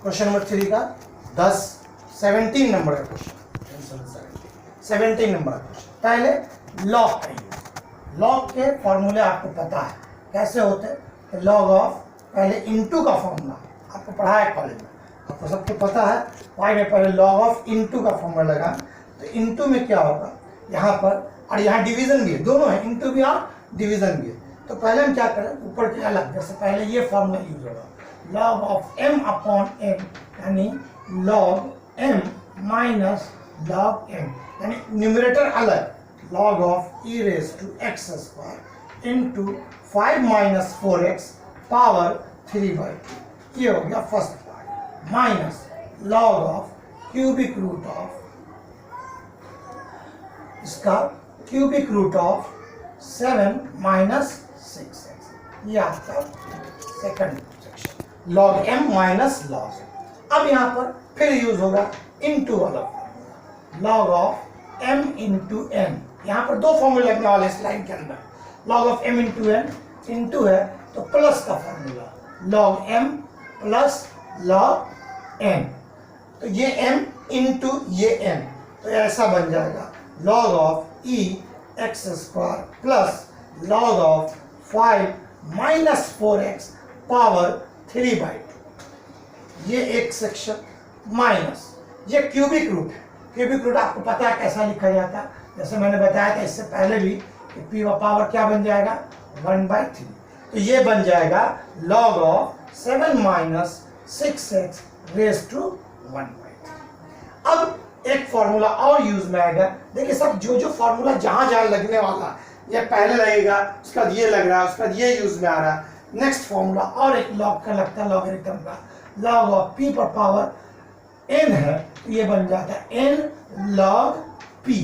Question number 3 का 17 number का question, 17 number का क्वेश्चन। पहले लॉग का यूज, लॉग के फॉर्मूले आपको पता है कैसे होते हैं। लॉग ऑफ, पहले इनटू का फॉर्मूला आपको पढ़ा है कॉलेज में, आपको सबको पता है। वाई में पहले लॉग ऑफ इनटू का फॉर्मूला लगा, तो इनटू में क्या होगा यहाँ पर, और यहाँ डिवीजन भी है, दोनों है, इनटू भी और डिवीजन भी है। तो पहले हम क्या करें, ऊपर के अलग, जैसे पहले ये फॉर्मूला यूज होगा, log of m upon m, यानी log m minus log m, यानी न्यूमरेटर अलग, log of e raise to x square into 5 minus 4x power 3/2, ये हो गया first part, minus log of cubic root of, इसका cubic root of 7 minus 6x, ये आपका second section, log m minus log m। अब यहाँ पर फिर यूज होगा इनटू वाला formula, log of m into n, यहाँ पर दो फॉर्मूला लगने वाले इस लाइन के अंदर, log of m into n, into है तो प्लस का formula, log m plus log n, तो ये m इंटू ये n, तो ऐसा बन जाएगा log of e x square plus log of 5 minus 4x power 3/2, ये एक सेक्शन, माइनस ये क्यूबिक रूट है। क्यूबिक रूट आपको पता है कैसा लिखा जाता है, जैसे मैंने बताया था इससे पहले भी, p का पावर क्या बन जाएगा 1/3, तो ये बन जाएगा log of 7 minus 6x raise to 1/3। अब एक फॉर्मूला और यूज में आएगा, देखिए सब जो फॉर्मूला जहां जहां लगने वाला, ये पहले लगेगा, उसके बाद ये लग रहा है, उसके बाद ये यूज में आ रहा है। नेक्स्ट फॉर्मूला और एक लॉग का लगता है, लॉगरिथम का, लॉग ऑफ p पर पावर n है, तो ये बन जाता है n लॉग p।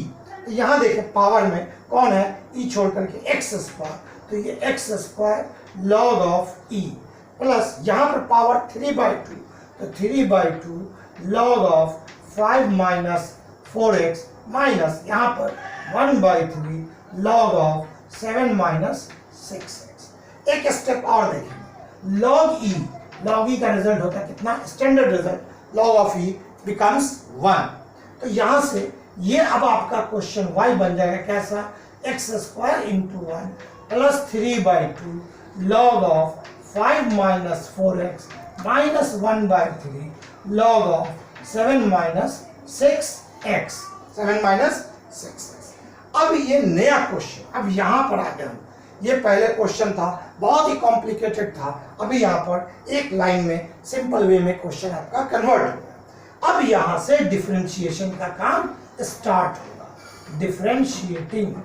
तो यहाँ देखिए पावर में कौन है, e छोड़ करके x स्क्वायर, तो ये x square log of e plus यहाँ पर पावर 3/2, तो 3/2 log of 5 minus 4x minus यहाँ पर 1/3 लॉग ऑफ 7 माइनस 6x। एक स्टेप और देखेंगे, लॉग ई का रिजल्ट होता है कितना, standard result, log of E becomes 1। तो यहां से ये अब आपका क्वेश्चन y बन जाएगा कैसा, x square into 1 plus 3/2 log of 5 minus 4x minus 1/3 log of 7 minus 6x, 7 minus 6x। अब ये नया क्वेश्चन, अब यहां पर आ गए हम, ये पहले क्वेश्चन था बहुत ही कॉम्प्लिकेटेड था, अभी यहाँ पर एक लाइन में सिंपल वे में क्वेश्चन आपका कन्वर्ट हो गया। अब यहाँ से डिफरेंशिएशन का काम स्टार्ट होगा, differentiating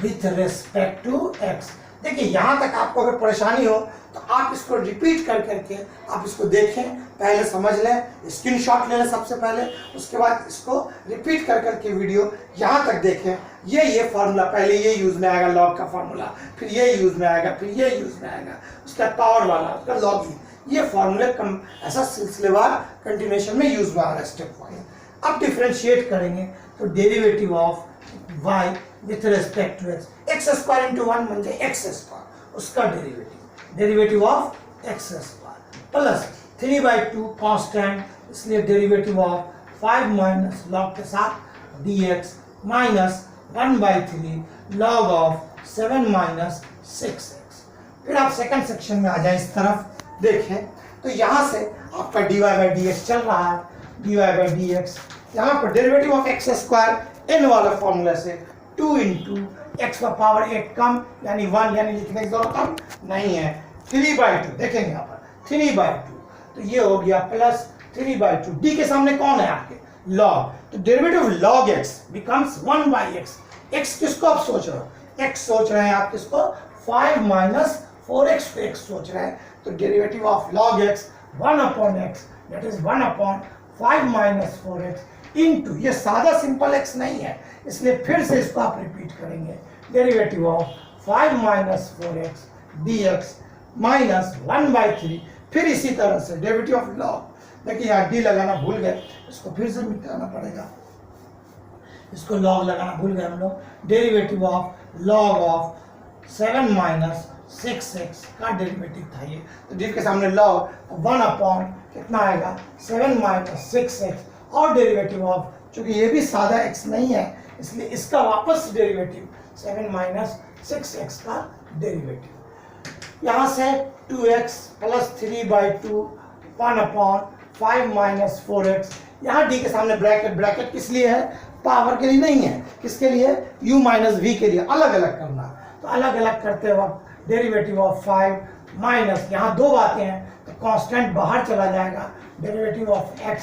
with respect to x। देखिए यहाँ तक आपको अगर परेशानी हो तो आप इसको रिपीट कर करके आप इसको देखें, पहले समझ लें, स्क्रीनशॉट ले लें सबसे पहले, उसके बाद इसको रिपीट कर करके वीडियो यहाँ तक देखें। ये फार्मूला पहले ये यूज में आएगा, लॉग का फार्मूला, फिर ये यूज में आएगा, फिर ये यूज में आएगा, उसका पावर वाला, उसका लॉग, ये फार्मूले कम ऐसा सिलसिलेवार कंटिन्यूएशन में यूज में आ रहा है स्टेप वाइज। अब डिफरेंशिएट करेंगे तो derivative of y with respect to x, x square into 1 बन जाए x स्क्वायर, उसका derivative of x square plus 3/2 constant, इसलिए डेरिवेटिव ऑफ 5 माइनस लॉग के साथ dx minus 1/3 log of 7 minus 6x। फिर आप सेकंड सेक्शन में आ जाए, इस तरफ देखें तो यहाँ से आपका dy/dx चल रहा है, dy/dx, यहाँ पर derivative of x square n वाला फॉर्मूला से 2 इंटू एक्स का पावर 8 कम यानी 1, यानी लिखने की जरूरत कम नहीं है, 3/2 देखेंगे यहाँ पर 3/2, तो ये हो गया प्लस 3/2, डी के सामने कौन है आपके, लॉग, तो derivative log x becomes 1/x। x किसको आप सोच रहे हो, x सोच रहे हैं आप किसको, 5 माइनस 4x को x सोच रहे हैं, तो derivative of log x 1/x, that is 1/5 minus 4x into, ये सादा सिंपल x नहीं है, इसलिए फिर से इसको आप रिपीट करेंगे, derivative of 5 minus 4x dx minus 1/3, फिर इसी तरह से डेरिवेटिव ऑफ लॉग, देखिए यहाँ डी लगाना भूल गए, इसको फिर से मिटाना पड़ेगा, इसको लॉग लगाना भूल गए हम लोग, derivative of log of 7 minus 6x का डेरिवेटिव था ये। तो डिव के सामने log 1 अपॉन कितना आएगा 7 माइनस 6x और डेरिवेटिव ऑफ, चूंकि ये भी सादा x नहीं है इसलिए इसका वापस डेरिवेटिव 7 माइनस 6x का डेरिवेटिव। यहाँ से 2x plus 3/2 1 upon 5 minus 4x। यहाँ d के सामने ब्रैकेट, ब्रैकेट किस लिए है, पावर के लिए नहीं है, किसके लिए, u माइनस v के लिए, अलग अलग करना। तो अलग अलग करते वक्त डेरिवेटिव ऑफ 5 माइनस, यहाँ दो बातें हैं तो कांस्टेंट बाहर चला जाएगा, derivative of x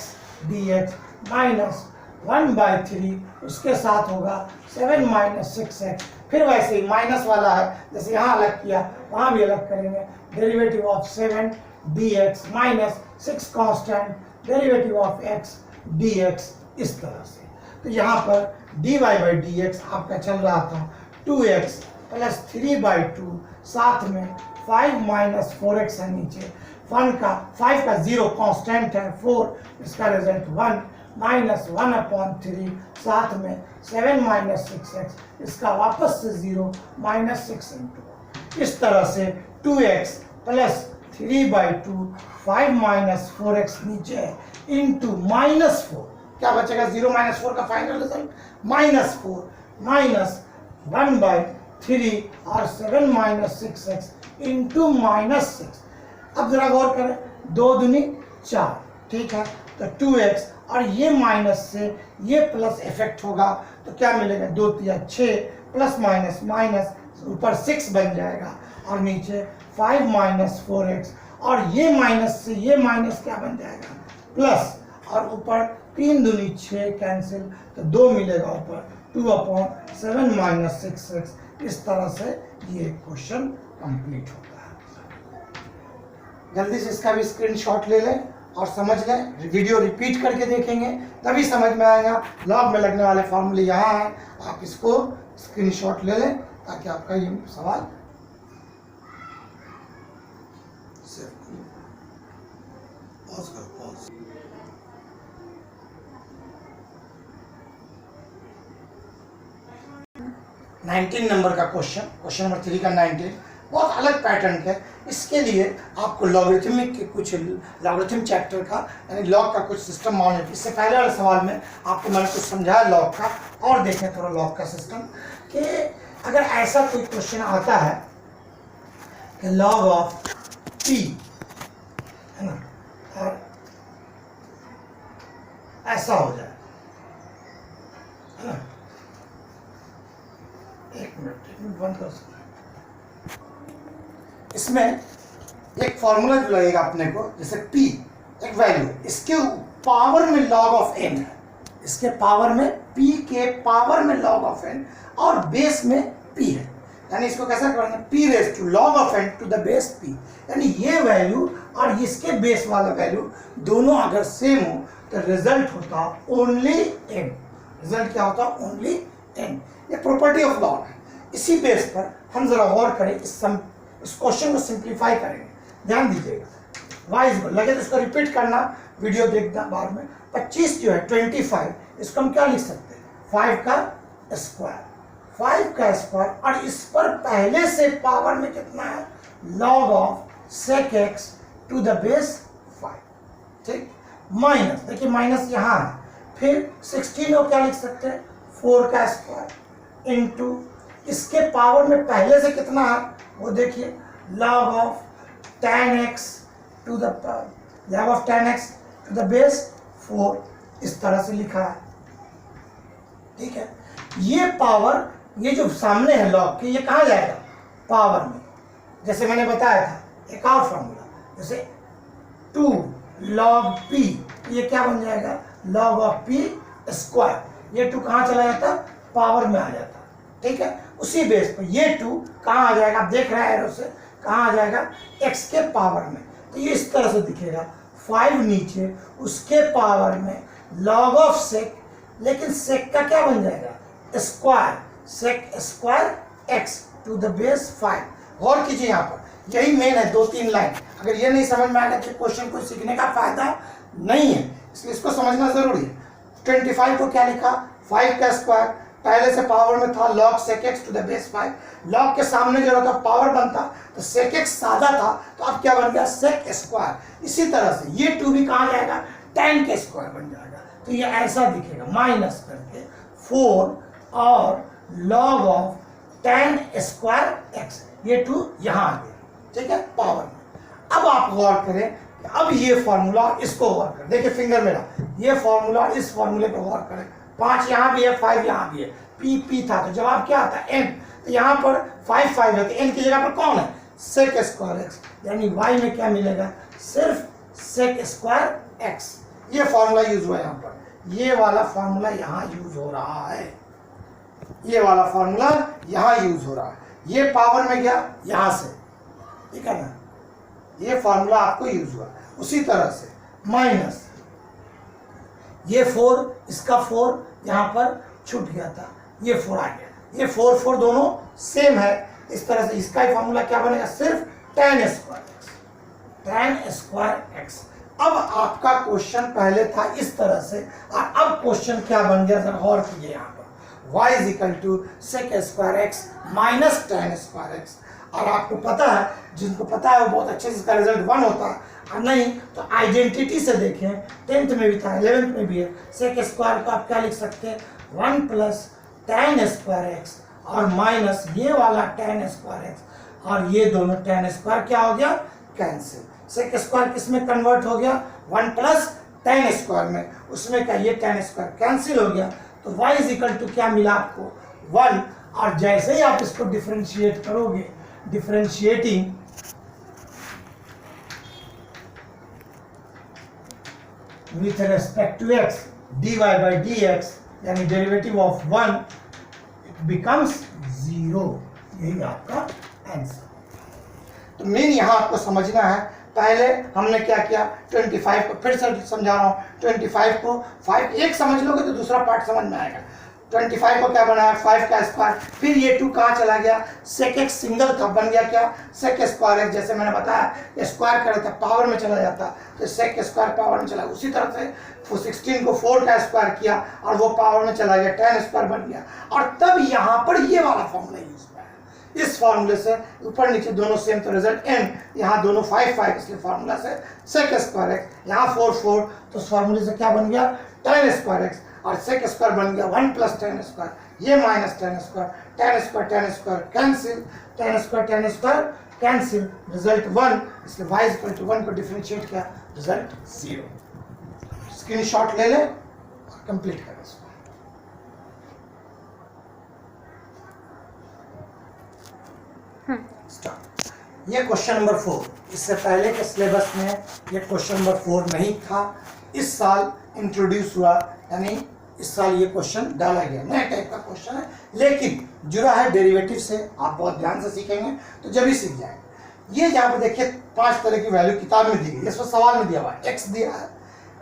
dx minus 1/3 उसके साथ होगा 7 माइनस 6x। फिर वैसे ही माइनस वाला है जैसे यहाँ अलग किया वहाँ भी अलग करेंगे, derivative of 7 dx minus 6 constant derivative of x dx इस तरह से। तो यहाँ पर dy बाई dx आपका चल रहा था 2x प्लस 3/2 साथ में 5 माइनस 4x है नीचे, 5 का 0 कांस्टेंट है 4, इसका रिजल्ट 1 माइनस 1/3 साथ में 7 माइनस 6x, इसका वापस से 0 माइनस 6 इंटू। इस तरह से 2x प्लस 3/2 5 माइनस 4x नीचे है इंटू माइनस 4, क्या बचेगा 0 माइनस 4 का फाइनल रिजल्ट माइनस 4 माइनस 1/3 और 7 माइनस 6x इंटू माइनस 6। अब जरा गौर करें, 2 दूनी 4, ठीक है, तो 2x और ये माइनस से ये प्लस इफेक्ट होगा तो क्या मिलेगा 2 3 6 प्लस माइनस माइनस ऊपर 6 बन जाएगा और नीचे 5 माइनस 4x और ये माइनस से ये माइनस क्या बन जाएगा प्लस और ऊपर 3 दूनी 6 कैंसिल तो 2 मिलेगा ऊपर 2/7 माइनस 6x। इस तरह से ये क्वेश्चन कंप्लीट होता है। जल्दी से इसका भी स्क्रीनशॉट ले लें और समझ लें, वीडियो रिपीट करके देखेंगे तभी समझ में आएगा। लॉग में लगने वाले फॉर्मूले यहाँ हैं, आप इसको स्क्रीनशॉट ले लें ताकि आपका ये सवाल पॉज करो, पॉज। नाइनटीन नंबर का क्वेश्चन नंबर 3 का 19 बहुत अलग पैटर्न है। इसके लिए आपको लॉगरिथमिक के कुछ लॉगरिथम चैप्टर का यानी लॉग का कुछ सिस्टम मालूम है। इससे पहले वाले सवाल में आपको मैंने कुछ समझाया लॉग का, और देखें थोड़ा लॉग का सिस्टम कि अगर ऐसा कोई क्वेश्चन आता है कि लॉग ऑफ p है ना और ऐसा हो जाए, है ना, एक मिनट बंद कर सकते। इसमें एक फॉर्मूला जो लगेगा अपने को, जैसे p एक वैल्यू, इसके पावर में log ऑफ n है, इसके पावर में p के पावर में log ऑफ n और बेस में p है, यानी इसको कैसा करेंगे p raise to log of n to the base p, यानी ये वैल्यू और इसके बेस वाला वैल्यू दोनों अगर सेम हो तो रिजल्ट होता ओनली n। रिजल्ट क्या होता ओनली n, ये प्रॉपर्टी ऑफ लॉग है। इसी बेस पर हम जरा गौर करें, इस क्वेश्चन को सिंप्लीफाई करेंगे, ध्यान दीजिएगा। वाइज लगे तो इसको रिपीट करना, वीडियो देखना बाद में। 25 जो है 25, इसको हम क्या लिख सकते हैं 5 का स्क्वायर, 5 का स्क्वायर और इस पर पहले से पावर में कितना है log of sec x to the base 5, ठीक, माइनस, देखिए माइनस यहाँ है, फिर 16 को क्या लिख सकते हैं 4 का स्क्वायर इंटू इसके पावर में पहले से कितना है वो देखिए log of tan x to the log of tan x to the base 4, इस तरह से लिखा है, ठीक है। ये पावर, ये जो सामने है log के, ये कहाँ जाएगा पावर में, जैसे मैंने बताया था एक और फॉर्मूला, जैसे 2 log p, ये क्या बन जाएगा log ऑफ p स्क्वायर, ये 2 कहाँ चला जाता पावर में आ जाता, ठीक है। उसी बेस पर ये 2 कहाँ आ जाएगा, आप देख रहे हैं एरो से, कहाँ आ जाएगा x के पावर में, तो ये इस तरह से दिखेगा 5 नीचे उसके पावर में log ऑफ सेक, लेकिन सेक का क्या बन जाएगा square, sec square x to the base 5। गौर कीजिए यहाँ पर, यही मेन है 2-3 लाइन, अगर ये नहीं समझ में आएगा तो क्वेश्चन को सीखने का फायदा नहीं है, इसलिए इसको समझना जरूरी है। 25 को क्या लिखा 5 का स्क्वायर पहले से पावर में था log sec x to the base 5, log के सामने जो रहता पावर बनता तो sec x सादा था, तो अब क्या बन गया sec स्क्वायर। इसी तरह से ये 2 भी कहाँ जाएगा, tan के स्क्वायर बन जाएगा। तो ये ऐसा दिखेगा माइनस करके 4 और log of tan square x, ये 2 यहाँ आ गया, ठीक है, पावर में। अब आप गौर करें, अब ये फॉर्मूला, इसको गौर करें, देखिए फिंगर मेरा, ये फॉर्मूला इस फॉर्मूले पे गौर करें। 5 यहाँ भी है, 5 यहाँ भी है, p था, तो जवाब क्या आता है n। तो यहाँ पर 5 5 है, तो n की जगह पर कौन है, sec स्क्वायर x, यानी y में क्या मिलेगा, सिर्फ sec स्क्वायर x। ये फॉर्मूला यूज हुआ यहाँ पर, ये वाला फॉर्मूला यहाँ यूज हो रहा है, ये वाला फॉर्मूला यहाँ यूज हो रहा है। ये पावर में गया यहाँ से, ठीक है ना, ये फॉर्मूला आपको यूज हुआ। उसी तरह से माइनस ये 4, इसका 4 यहाँ पर छूट गया था, ये 4 आ गया, ये 4 4 दोनों सेम है। इस तरह से इसका ही फॉर्मूला क्या बनेगा, सिर्फ tan square x, tan square x। अब आपका क्वेश्चन पहले था इस तरह से, और अब क्वेश्चन क्या बन गया, जरा गौर कीजिए यहाँ पर, y is equal to sec square x minus tan square x। और आपको पता है, जिनको पता है वो बहुत अच्छे से इसका रिजल्ट 1 होता है, और नहीं तो आइडेंटिटी से देखें, 10th में भी था, 11th में भी है, sec स्क्वायर को आप क्या लिख सकते हैं, 1 प्लस tan स्क्वायर x और माइनस ये वाला tan स्क्वायर x, और ये दोनों tan स्क्वायर क्या हो गया, कैंसिल। sec स्क्वायर किस में कन्वर्ट हो गया, 1 प्लस tan स्क्वायर में, उसमें क्या ये tan स्क्वायर कैंसिल हो गया। तो y इज इक्वल टू क्या मिला आपको, 1। और जैसे ही आप इसको डिफरेंशिएट करोगे, differentiating with respect to x, dy by dx, यानी डेरिवेटिव ऑफ 1, it becomes 0। यही आपका आंसर। तो मेन यहाँ आपको समझना है, पहले हमने क्या किया, 25 को फिर से समझा रहा हूँ, 25 को 5 एक समझ लोगे तो दूसरा पार्ट समझ में आएगा। 25 को क्या बनाया, 5 का स्क्वायर, फिर ये 2 कहाँ चला गया, sec x सिंगल था, बन गया क्या, sec स्क्वायर x। जैसे मैंने बताया स्क्वायर करता पावर में चला जाता, तो sec स्क्वायर पावर में चला। उसी तरह से 16 को 4 का स्क्वायर किया और वो पावर में चला गया, tan स्क्वायर बन गया। और तब यहाँ पर ये वाला फॉर्मूला यूज हुआ है। इस फॉर्मूले से ऊपर नीचे दोनों सेम, तो रिजल्ट n, यहाँ दोनों 5 5, इसलिए फॉर्मूला से sec स्क्वायर x, यहाँ 4 4, तो उस फॉर्मूले से क्या बन गया, tan स्क्वायर x, और sec स्क्वायर बन गया 1 प्लस tan स्क्वायर, ये minus tan square, tan square cancel, tan square cancel, result 1, इसलिए y इक्वल टू 1 को डिफरेंशिएट किया, रिजल्ट 0। स्क्रीनशॉट ले लें और कंप्लीट करें इसको। स्टार्ट। ये क्वेश्चन नंबर 4, इससे पहले के सिलेबस में ये क्वेश्चन नंबर 4 नहीं था, इस साल इंट्रोड्यूस हुआ, यानी इस साल ये क्वेश्चन डाला गया, नया टाइप का क्वेश्चन है, लेकिन जुड़ा है डेरिवेटिव से। आप बहुत ध्यान से सीखेंगे तो जब ही सीख जाएंगे। ये यहाँ पर देखिए 5 तरह की वैल्यू किताब में दी गई, इसमें सवाल में दिया हुआ है, x दिया है,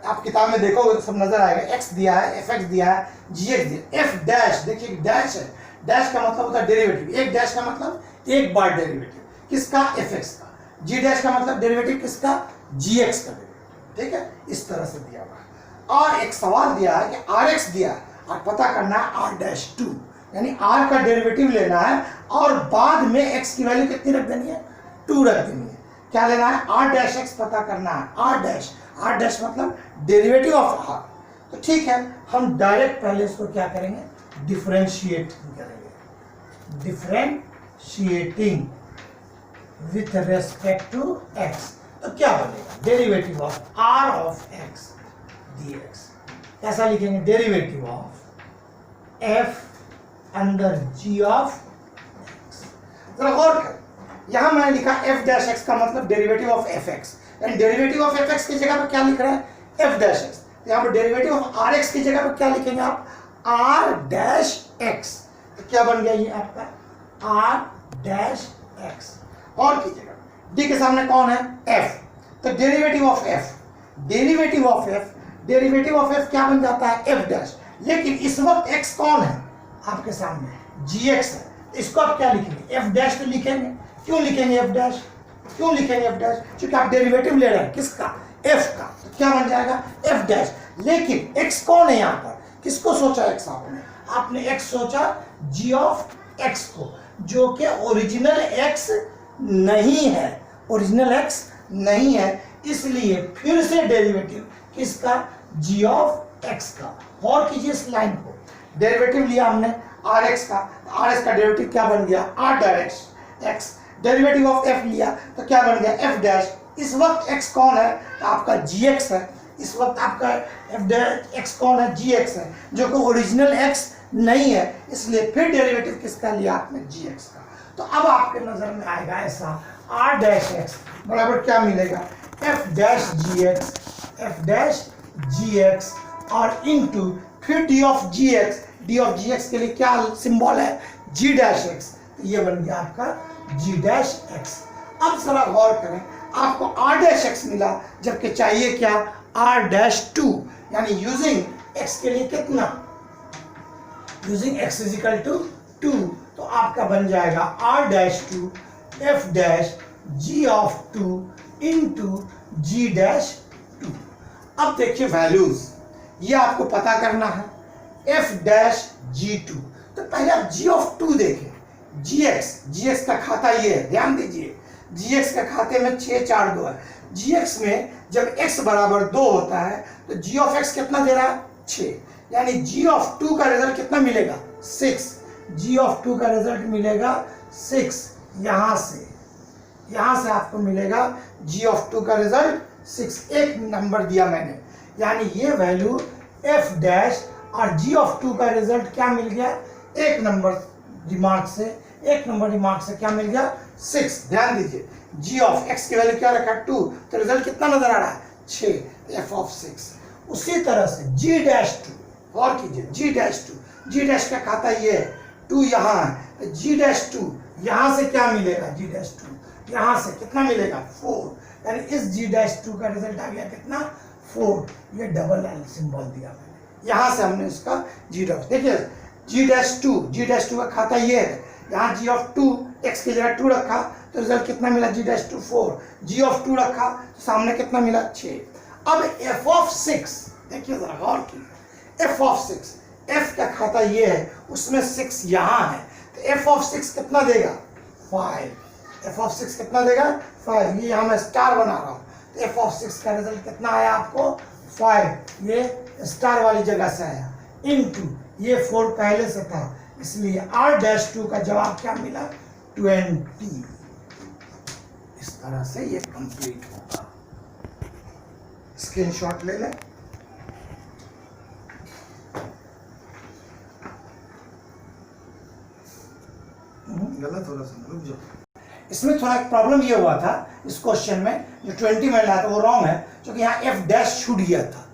आप किताब में देखोगे तो सब नजर आएगा, x दिया है, fx दिया है, gx दिया है, f डैश, देखिए डैश है, डैश का मतलब होता है डेरिवेटिव, एक डैश का मतलब एक बार डेरिवेटिव किसका, fx का, g डैश का मतलब डेरिवेटिव किसका, gx का डेरिवेटिव, ठीक है, इस तरह से दिया हुआ है। और एक सवाल दिया है कि rx दिया है और पता करना है r डैश 2, यानी r का डेरिवेटिव लेना है और बाद में x की वैल्यू कितनी रख देनी है, 2 रख देनी है। क्या लेना है, r डैश x पता करना है, r डैश मतलब डेरिवेटिव ऑफ r। तो ठीक है, हम डायरेक्ट पहले इसको क्या करेंगे, डिफरेंशिएट करेंगे, differentiating with respect to x। तो क्या बनेगा, derivative of r of x dx। कैसा लिखेंगे, derivative of f under g of x। जरा गौर कर, यहां मैंने लिखा f डैश x का मतलब डेरिवेटिव ऑफ fx, यानी डेरिवेटिव ऑफ fx की जगह पर क्या लिख रहा है, f डैश x। यहाँ पर डेरिवेटिव ऑफ rx की जगह पर क्या लिखेंगे आप, r डैश x। तो क्या बन गया ये आपका r डैश x। और कीजिएगा, d के सामने कौन है, f, तो derivative of f, derivative of f, derivative of f क्या बन जाता है, f डैश। लेकिन इस वक्त x कौन है आपके सामने, gx है, इसको आप क्या लिखेंगे, f डैश तो लिखेंगे। क्यों लिखेंगे f डैश, क्यों लिखेंगे f डैश, क्योंकि आप डेरिवेटिव ले रहे हैं किसका, f का, तो क्या बन जाएगा f डैश। लेकिन x कौन है यहाँ पर, किसको सोचा x आपने, आपने x सोचा g ऑफ x को, जो कि ओरिजिनल x नहीं है, ओरिजिनल x नहीं है, इसलिए फिर से डेरिवेटिव किसका, g ऑफ x का। और कीजिए इस लाइन को, डेरिवेटिव लिया हमने rx का, rx का डेरिवेटिव क्या बन गया, r direct x, derivative of f लिया तो क्या बन गया f डैश। इस वक्त x कौन है, तो आपका gx है, इस वक्त आपका f डैश x कौन है, gx है, जो कि ओरिजिनल x नहीं है, इसलिए फिर डेरिवेटिव किसका लिया आपने, gx का। तो अब आपके नजर में आएगा ऐसा r डैश x बराबर क्या मिलेगा, f डैश gx और इनटू फिर d ऑफ gx के लिए क्या सिंबल है, g डैश x, तो ये बन गया आपका g डैश x। अब जरा गौर करें, आपको r डैश x मिला, जबकि चाहिए क्या, r डैश 2, यानी यूजिंग x के लिए कितना, using x is equal to 2, तो आपका बन जाएगा r dash 2 f dash g of 2 into g dash 2। अब देखिए वैल्यूज, ये आपको पता करना है, f डैश g2, तो पहले आप g ऑफ 2 देखें, gx का खाता ये है, ध्यान दीजिए gx का खाते में 6 4 2 है, gx में जब x बराबर 2 होता है तो g ऑफ x कितना दे रहा है, 6, यानी g ऑफ 2 का रिजल्ट कितना मिलेगा, 6, g ऑफ 2 का रिजल्ट मिलेगा 6, यहां से आपको मिलेगा g ऑफ 2 का रिजल्ट 6, एक नंबर दिया मैंने, यानी ये वैल्यू f डैश और g ऑफ 2 का रिजल्ट क्या मिल गया, एक नंबर रिमार्क से क्या मिल गया, 6। ध्यान दीजिए g ऑफ x की वैल्यू क्या रखा, 2, तो रिजल्ट कितना नजर आ रहा है, 6, f ऑफ 6। उसी तरह से g डैश 2, और कीजिए g डैश का खाता ये है, 2 यहाँ है, g डैश 2 यहाँ से क्या मिलेगा, g डैश 2 यहाँ से कितना मिलेगा, 4, यानी इस g डैश 2 का रिजल्ट आ गया कितना, 4, ये डबल एल सिंबल दिया मैंने, यहाँ से हमने इसका g डैश, देखिए g डैश 2 का खाता ये है, यहाँ g ऑफ 2 x की जगह 2 रखा तो रिजल्ट कितना मिला, g डैश 2 4, g ऑफ 2 रखा तो सामने कितना मिला, 6। अब f ऑफ 6 देखिए जरा गौर कीजिए, f ऑफ 6, f का खाता ये है, उसमें 6 यहाँ है, तो f ऑफ 6 कितना देगा, 5, f ऑफ 6 कितना देगा, 5, ये यहाँ मैं स्टार बना रहा हूँ, तो f ऑफ 6 का रिजल्ट कितना आया आपको, 5, ये स्टार वाली जगह से आया, इनटू ये 4 पहले से था, इसलिए r डैश 2 का जवाब क्या मिला, 20। इस तरह से ये कंप्लीट होगा, स्क्रीनशॉट ले लें। गलत हो रहा है, रुक जाओ। इसमें थोड़ा एक प्रॉब्लम ये हुआ था इस क्वेश्चन में, जो 20 में लाया था वो रॉन्ग है, क्योंकि यहाँ f डैश छूट गया था,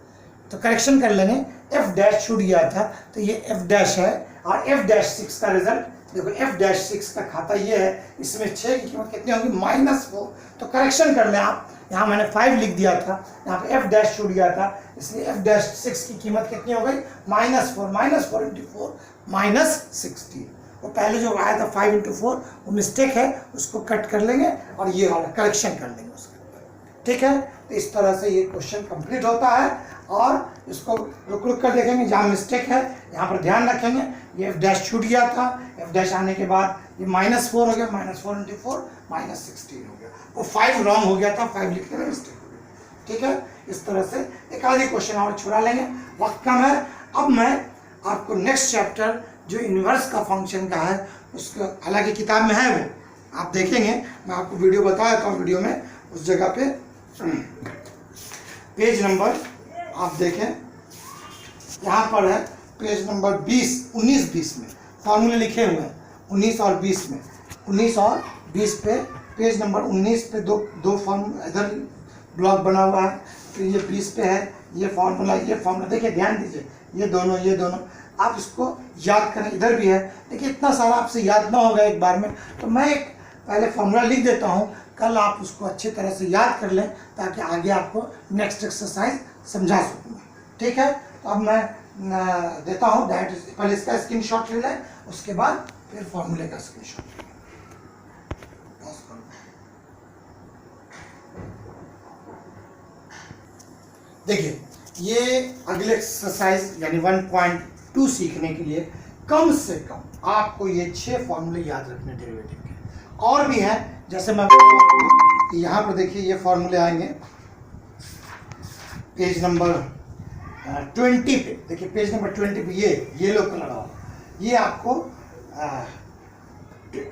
तो करेक्शन कर लेंगे, f डैश छूट गया था तो ये f डैश है, और f डैश 6 का रिजल्ट देखो, f डैश 6 का खाता ये है, इसमें 6 की कीमत कितनी होगी, -4, तो करेक्शन कर लें आप, यहाँ मैंने 5 लिख दिया था, यहाँ पे f डैश छूट गया था, इसलिए f डैश 6 की कीमत कितनी हो गई, -4 इंटू 4 -16। वो पहले जो आया था 5 इंटू 4 वो मिस्टेक है, उसको कट कर लेंगे और ये वाला करेक्शन कर लेंगे उसके ऊपर, ठीक है। तो इस तरह से ये क्वेश्चन कंप्लीट होता है, और इसको रुक कर देखेंगे, जहाँ मिस्टेक है यहाँ पर ध्यान रखेंगे, ये f डैश छूट गया था, f डैश आने के बाद ये -4 हो गया, -4 इंटू 4 -16 हो गया, वो 5 रॉन्ग हो गया था, 5 लिखने में मिस्टेक हो गया, ठीक है। इस तरह से एक आधे क्वेश्चन और छुड़ा लेंगे, वक्त कम है। अब मैं आपको नेक्स्ट चैप्टर जो इन्वर्स का फंक्शन का है, उसका हालांकि किताब में है, वो आप देखेंगे, मैं आपको वीडियो बता देता हूँ, वीडियो में उस जगह पे पेज नंबर आप देखें, यहाँ पर है पेज नंबर 19-20 में फॉर्मूले लिखे हुए हैं, 19 और 20 में, 19 और 20 पे, पेज नंबर 19 पे दो फॉर्म इधर ब्लॉक बना हुआ है, फिर ये 20 पे है ये फार्मूला देखिए, ध्यान दीजिए, ये दोनों आप इसको याद करें, इधर भी है, देखिए इतना सारा आपसे याद ना होगा एक बार में, तो मैं एक पहले फार्मूला लिख देता हूँ, कल आप उसको अच्छी तरह से याद कर लें, ताकि आगे आपको नेक्स्ट एक्सरसाइज समझा सकूँ, ठीक है। तो अब मैं देता हूँ डायरेक्ट, पहले इसका स्क्रीनशॉट ले लें, उसके बाद फिर फार्मूले का स्क्रीनशॉट। देखिए ये अगले एक्सरसाइज यानी 1.2 2 सीखने के लिए कम से कम आपको ये 6 फॉर्मूले याद रखने डेरिवेटिव के। और भी हैं, जैसे मैं यहाँ पर देखिए ये फॉर्मूले आएंगे पेज नंबर 20 पे। देखिए पेज नंबर 20 पे ये लो कलर वाला, ये आपको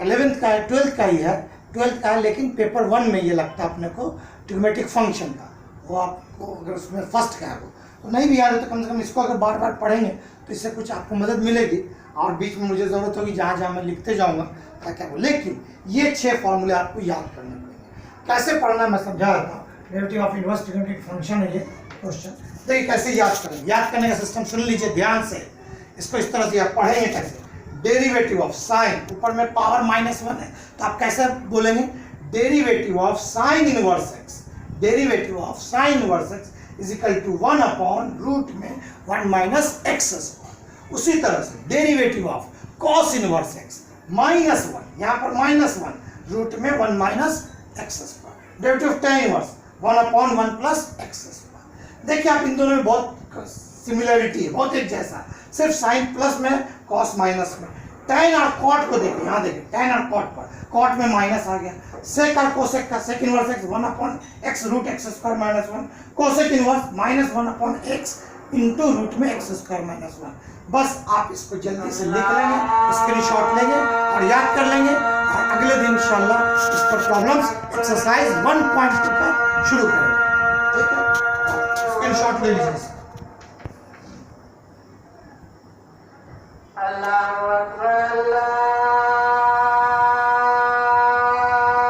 11th का है, 12th का ही है, 12th का है, लेकिन पेपर 1 में ये लगता है अपने को ट्रिग्मेटिक फंक्शन का। वो आपको अगर उसमें फर्स्ट का है वो तो नहीं भी याद है तो कम से कम इसको अगर बार बार पढ़ेंगे तो इससे कुछ आपको मदद मिलेगी। और बीच में मुझे ज़रूरत होगी जहाँ जहाँ मैं लिखते जाऊँगा ताकि आपको, लेकिन ये 6 फॉर्मूले आपको याद करने पड़ेंगे। कैसे पढ़ना है मैं समझा देता हूँ। डेरिवेटिव ऑफ इनवर्स ट्रिग्मेटिक फंक्शन है ये क्वेश्चन। देखिए कैसे याद करेंगे, याद करने का सिस्टम सुन लीजिए ध्यान से, इसको इस तरह से आप पढ़ेंगे कैसे। डेरिवेटिव ऑफ साइन, ऊपर में पावर -1 है तो आप कैसे बोलेंगे, derivative of sine inverse x, derivative of sine inverse x is equal to 1 upon root में 1 माइनस एक्स स्क्वायर। उसी तरह से derivative of cos inverse x -1, यहाँ पर -1 रूट में 1 minus x square. Derivative of tan inverse 1 upon 1 plus x square. देखिए आप इन दोनों में बहुत सिमिलरिटी है, बहुत एक जैसा, सिर्फ साइन प्लस में कॉस माइनस में। tan और कॉट को देखिए, यहाँ देखिए tan और कॉट पर, कॉट में माइनस आ गया, सेक और कोसेक का sec inverse x 1 upon x root x square -1, cosec inverse -1 upon x into root में एक्स स्क्वायर -1। बस आप इसको जल्दी से लिख लेंगे, स्क्रीनशॉट लेंगे और याद कर लेंगे, और अगले दिन इंशाल्लाह इस पर प्रॉब्लम्स एक्सरसाइज 1.2 पर शुरू करेंगे। ठीक है, स्क्रीनशॉट ले लीजिए।